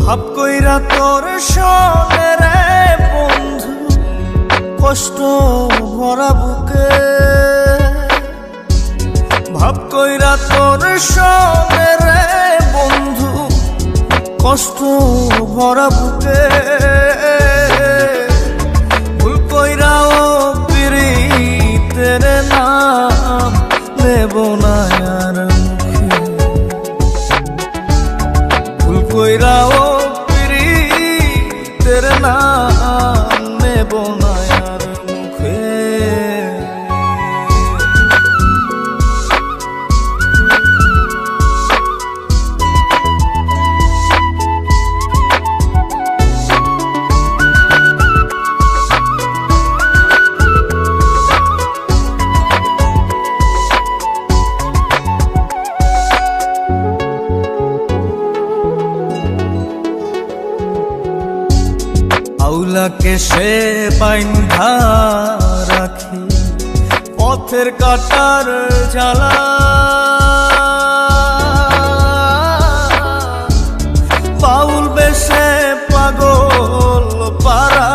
ভাব কইরা তোর সনে রে বন্ধু, কষ্ট ভরা বুকে। ভাব কইরা তোর সনে রে বন্ধু, কষ্ট ভরা বুকে। ভুল কইরাও পিরিতের নাম নেব না আর মুখে। ভুল কইরাও পিরিতের নাম নেব না আর মুখে। আউলাকে সে বাইন্ধা রাখি পথের কাটার জ্বালা। বাউল বেশে পাগল পারা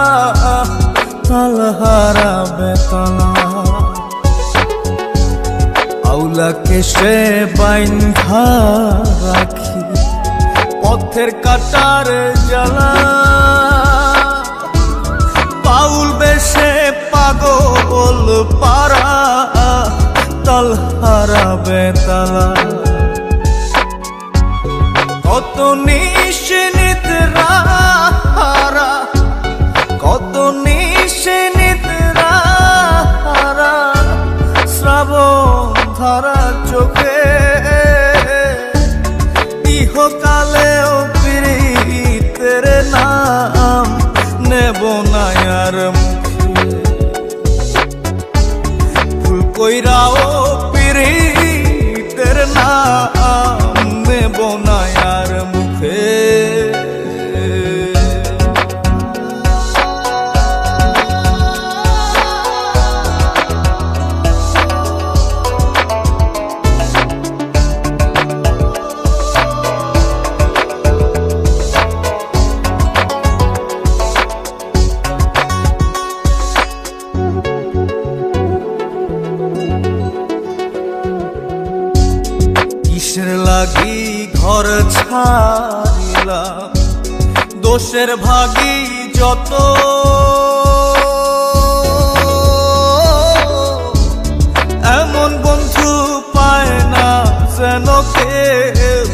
তালহারা বেতলা। আউলাকে সে বাইন্ধা রাখি পথের কাটার জ্বালা। বাউল বেশে পাগল পারা তালহারা বেতালা। কত নিশিনিত রাহারা, কত নিশিনিত রাহারা শ্রাবণ ধারা চোখে। ইহকালেও পিরিতের নাম নেব না আর মুখে। ভুল কইরাও পিরিতের নাম নেব না আর মুখে। কিসের লাগি ঘর ছাড়িলাম, দোষের ভাগী যত। এমন বন্ধু পায় না যেন কেউ,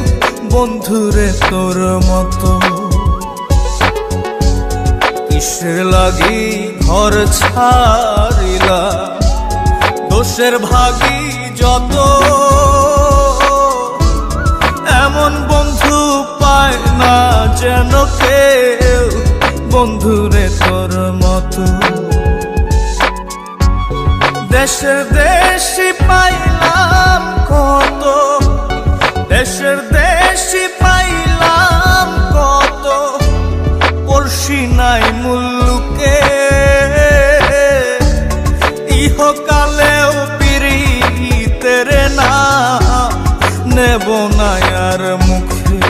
বন্ধুরে তোর মতো। কিসের লাগি ঘর ছাড়িলাম, দোষের ভাগী যত। এমন বন্ধু পায় না যেন কেউ, বন্ধুরে তোর মতো। দেশের দেশি পাইলাম কত, দেশের দেশি পাইলাম কত, পড়শি নাই মুল্লুকে। ইহকালেও পিরিতের নাম নেব না আর মুখে।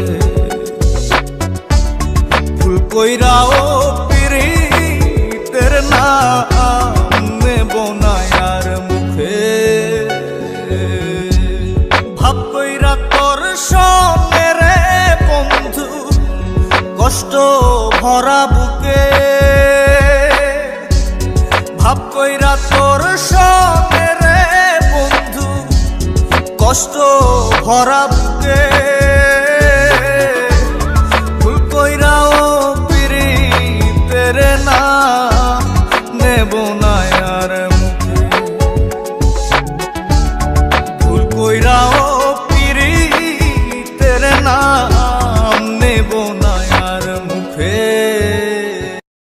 ভুল কইরাও পিরিতের নাম নেব না আর মুখে। ভাব কইরা তোর সঙ্গে রে বন্ধু, কষ্ট ভরা বুকে। ভাব কইরা তোর সঙ্গে রে বন্ধু, কষ্ট ভরা